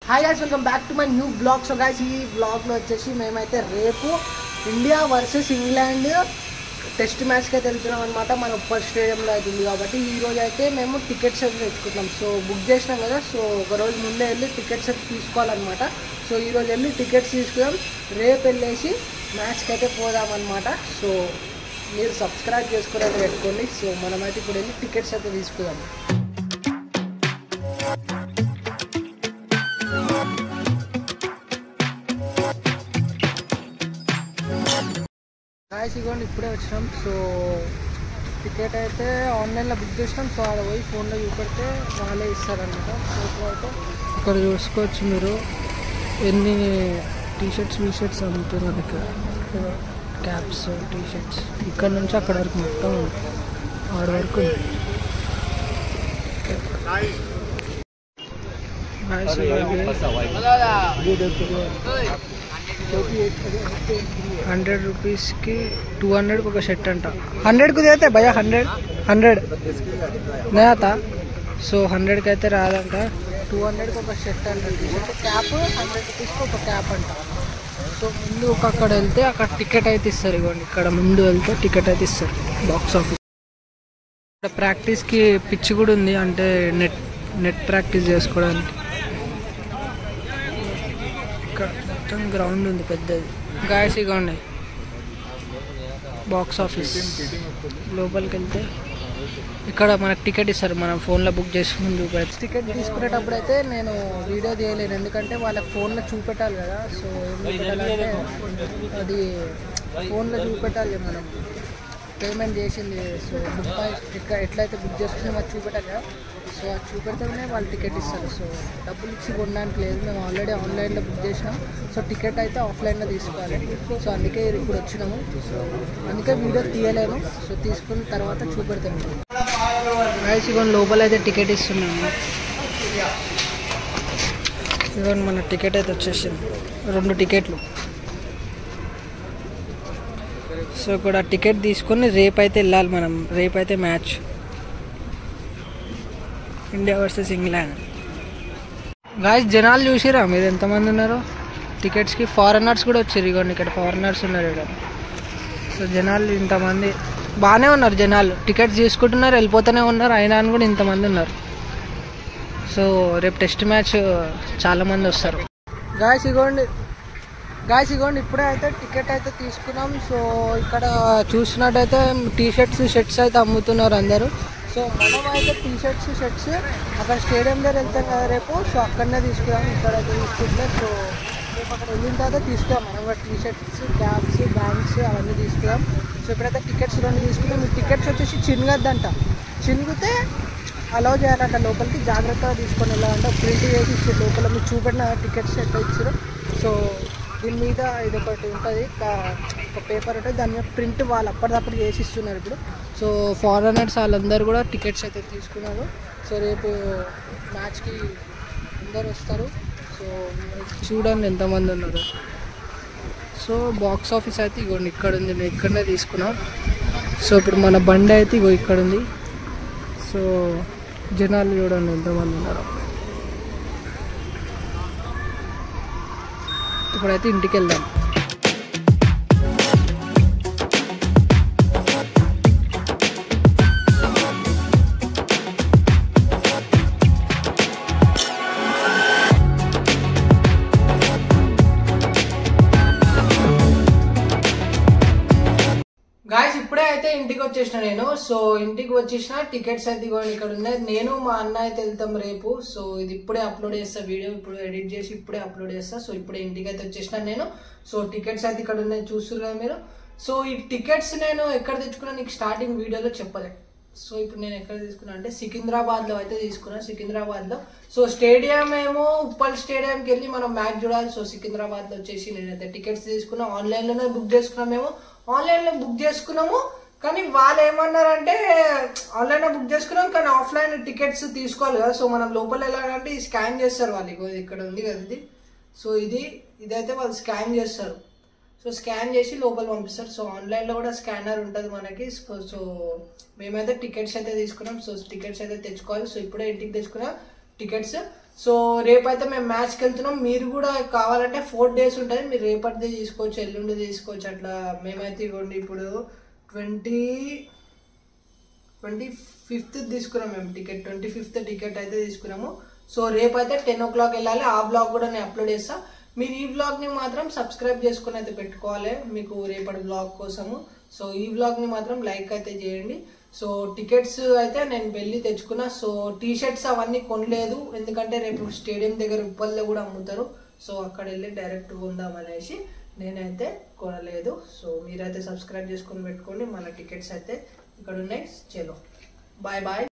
Hi guys, welcome back to my new blog. So guys, ఈ బ్లాగ్లో వచ్చేసి మేమైతే రేపు ఇండియా వర్సెస్ ఇంగ్లాండ్ టెస్ట్ మ్యాచ్కి అయితే వెళ్తున్నాం అనమాట. మన ఉప్పల్ స్టేడియంలో అయితే ఉంది కాబట్టి ఈరోజు అయితే మేము టికెట్స్ అయితే తెచ్చుకుంటాం. సో బుక్ చేసినాం కదా, సో ఒక రోజు ముందే వెళ్ళి టికెట్స్ అయితే తీసుకోవాలన్నమాట. సో ఈరోజు వెళ్ళి టికెట్స్ తీసుకుందాం, రేపు వెళ్ళేసి మ్యాచ్కి అయితే పోదామన్నమాట. సో మీరు సబ్స్క్రైబ్ చేసుకుని అయితే పెట్టుకోండి. సో మనమైతే ఇప్పుడు వెళ్ళి టికెట్స్ అయితే తీసుకుందాం. గాయ్స్, ఇదిగోండి ఇప్పుడే వచ్చినాం. సో టికెట్ అయితే ఆన్లైన్లో బుక్ చేసినాం. సో ఆడ పోయి ఫోన్లో చూపెడితే వాళ్ళే ఇస్తారనమాట. సో అయితే ఇక్కడ చూసుకోవచ్చు మీరు ఎన్ని టీషర్ట్స్ వీషర్ట్స్ అమ్ముతున్నారు. ఇక్కడ క్యాప్స్, టీషర్ట్స్ ఇక్కడ నుంచి అక్కడ వరకు మొత్తం ఆడ వరకు. ₹100 की 200 ఒక షర్ట్ అంట. 100 దేతే భయ్యా, 100 నయా తా. సో 100కి అయితే రాదంట, 200కి ఒక షర్ట్ అంట. టీషర్ట్, క్యాప్ ₹100 ఒక క్యాప్ అంట. సో ముందు అక్కడ వెళ్తే అక్కడ టికెట్ అయితే ఇస్తారు. ఇవ్వండి, ఇక్కడ ముందు వెళ్తే టికెట్ అయితే ఇస్తారు బాక్స్ ఆఫీస్. ఇక్కడ ప్రాక్టీస్కి పిచ్ కూడా ఉంది, అంటే నెట్ ప్రాక్టీస్ చేసుకోవడానికి. ఇక్కడ మొత్తం గ్రౌండ్ ఉంది పెద్దది. గాయస్, ఇక ఉన్నాయి బాక్స్ ఆఫీస్. లోపలికి వెళ్తే ఇక్కడ మనకు టికెట్ ఇస్తారు, మనం ఫోన్లో బుక్ చేసుకుని చూపెట్టి. టికెట్ తీసుకునేటప్పుడు అయితే నేను వీడియో తీయలేను, ఎందుకంటే వాళ్ళకి ఫోన్లో చూపెట్టాలి కదా. సో ఏం చూపెట్టాలంటే అది ఫోన్లో చూపెట్టాలి, మనం పేమెంట్ చేసింది. సో బుక్ ఎట్లయితే బుక్ చేసుకుని అది చూపెట్టాలి కదా. సో అది చూపెడితేనే వాళ్ళు టికెట్ ఇస్తారు. సో డబ్బులు ఇచ్చి కొనడానికి లేదు, మేము ఆల్రెడీ ఆన్లైన్లో బుక్ చేసినాం. సో టికెట్ అయితే ఆఫ్లైన్లో తీసుకోవాలి. సో అందుకే ఇప్పుడు వచ్చినాము. సో అందుకే వీడియో తీయలేను. సో తీసుకున్న తర్వాత చూపెడతాను. గైస్, ఇవన్నీ లోపల అయితే టికెట్ ఇస్తున్నాము. ఇవన్నీ మన టికెట్ అయితే వచ్చేసింది, 2 టికెట్లు. సో ఇక్కడ టికెట్ తీసుకొని రేపైతే వెళ్ళాలి మనం. రేపైతే match India versus England. Guys, జనాలు చూసిరా మీరు ఎంతమంది ఉన్నారో టికెట్స్కి? ఫారెనర్స్ కూడా వచ్చారు. ఇవ్వండి, ఇక్కడ ఫారెనర్స్ ఉన్నారు ఇక్కడ. సో జనాలు ఇంతమంది బాగానే ఉన్నారు. జనాలు టికెట్స్ తీసుకుంటున్నారు, వెళ్ళిపోతూనే ఉన్నారు. అయినా అని కూడా ఇంతమంది ఉన్నారు. సో రేపు టెస్ట్ మ్యాచ్ చాలామంది వస్తారు. గాయస్, ఇగోండి ఇప్పుడే అయితే టికెట్ అయితే తీసుకున్నాం. సో ఇక్కడ చూసినట్టయితే టీషర్ట్స్, షర్ట్స్ అయితే అమ్ముతున్నారు అందరూ. సో మనం అయితే టీషర్ట్స్, షర్ట్స్ అక్కడ స్టేడియం దగ్గర వెళ్తాం కదా రేపు. సో అక్కడనే తీసుకున్నాం, ఇక్కడ అయితే తీసుకుంటే. సో రేపు అక్కడ వెళ్ళిన తర్వాత తీసుకున్నాం మనం కూడా టీషర్ట్స్, క్యాప్స్, బ్యాండ్స్ అవన్నీ తీసుకున్నాం. సో ఇప్పుడైతే టికెట్స్ 2 తీసుకున్నాం. ఈ టికెట్స్ వచ్చేసి చిన్నగద్దంట, చినిగితే అలౌ చేయాలంట లోపలికి. జాగ్రత్తగా తీసుకొని వెళ్ళాలంటే ప్రింట్ చేసి ఇచ్చారు లోపల. మీరు చూపెట్టిన టికెట్స్ ఎట్లా ఇచ్చారు. సో దీని మీద ఇది ఒకటి ఉంటుంది, ఒక పేపర్ ఉంటుంది, దాని మీద ప్రింట్ వాళ్ళు అప్పటిదప్పుడు చేసి ఇస్తున్నారు ఇప్పుడు. సో ఫారెనర్స్ వాళ్ళందరూ కూడా టికెట్స్ అయితే తీసుకున్నారు. సో రేపు మ్యాచ్కి అందరు వస్తారు. సో చూడండి ఎంతమంది ఉన్నారు. సో బాక్స్ ఆఫీస్ అయితే ఇగోండి ఇక్కడ ఉంది, నేను ఇక్కడనే తీసుకున్నా. సో ఇప్పుడు మన బండి అయితే ఇగో ఇక్కడ ఉంది. సో జనాలు చూడండి ఎంతమంది ఉన్నారు. ఇప్పుడైతే ఇంటికి వెళ్దాం. గాయస్, ఇప్పుడే అయితే ఇంటికి వచ్చేసిన నేను. సో ఇంటికి వచ్చేసిన టికెట్స్ అయితే ఇక్కడ ఉన్నాయి. నేను మా అన్న అయితే వెళ్తాం రేపు. సో ఇది ఇప్పుడే అప్లోడ్ చేస్తా, వీడియో ఇప్పుడు ఎడిట్ చేసి ఇప్పుడే అప్లోడ్ చేస్తా. సో ఇప్పుడే ఇంటికి అయితే వచ్చేసిన నేను. సో టికెట్స్ అయితే ఇక్కడ ఉన్నాయి, చూస్తున్నారు కదా మీరు. సో ఈ టికెట్స్ నేను ఎక్కడ తెచ్చుకున్నా నీకు స్టార్టింగ్ వీడియోలో చెప్పలే. సో ఇప్పుడు నేను ఎక్కడ తీసుకున్నా అంటే సికింద్రాబాద్లో అయితే తీసుకున్నా, సికింద్రాబాద్లో. సో స్టేడియం ఏమో ఉప్పల్ స్టేడియంకి వెళ్ళి మనం మ్యాచ్ చూడాలి. సో సికింద్రాబాద్లో వచ్చేసి నేనైతే టికెట్స్ తీసుకున్నా, ఆన్లైన్లోనే బుక్ చేసుకున్నాం. మేము ఆన్లైన్లో బుక్ చేసుకున్నాము, కానీ వాళ్ళు ఏమన్నారంటే ఆన్లైన్లో బుక్ చేసుకున్నాం కానీ ఆఫ్లైన్ టికెట్స్ తీసుకోవాలి కదా. సో మనం లోపల వెళ్ళాలంటే స్కాన్ చేస్తారు వాళ్ళు. ఇక్కడ ఉంది కదా ఇది. సో ఇదైతే వాళ్ళు స్కాన్ చేస్తారు. సో స్కాన్ చేసి లోపల పంపిస్తారు. సో ఆన్లైన్లో కూడా స్కానర్ ఉంటుంది మనకి. సో మేమైతే టికెట్స్ అయితే తీసుకున్నాం. సో టికెట్స్ అయితే తెచ్చుకోవాలి. సో ఇప్పుడే ఇంటికి తెచ్చుకున్న టికెట్స్. సో రేపైతే మేము మ్యాచ్కి వెళ్తున్నాం. మీరు కూడా కావాలంటే 4 days ఉంటుంది, మీరు రేపటిదే తీసుకోవచ్చు, ఎల్లుండి తీసుకోవచ్చు. అట్లా మేమైతే ఇవ్వండి ఇప్పుడు 25th తీసుకున్నాం మేము టికెట్. 25th టికెట్ అయితే తీసుకున్నాము. సో రేపైతే 10 o'clock వెళ్ళాలి. ఆ బ్లాగ్ కూడా నేను అప్లోడ్ చేస్తా. మీరు ఈ బ్లాగ్ని మాత్రం సబ్స్క్రైబ్ చేసుకుని అయితే పెట్టుకోవాలి మీకు రేపటి బ్లాగ్ కోసము. సో ఈ బ్లాగ్ని మాత్రం లైక్ అయితే చేయండి. సో టికెట్స్ అయితే నేను వెళ్ళి తెచ్చుకున్నా. సో టీషర్ట్స్ అవన్నీ కొనలేదు, ఎందుకంటే రేపు స్టేడియం దగ్గర ఉప్పల్లో కూడా అమ్ముతారు. సో అక్కడ వెళ్ళి డైరెక్ట్ కొందాం అనేసి నేనైతే కొనలేదు. సో మీరైతే సబ్స్క్రైబ్ చేసుకొని పెట్టుకోండి. మన టికెట్స్ అయితే ఇక్కడ ఉన్నాయి. చలో బాయ్ బాయ్.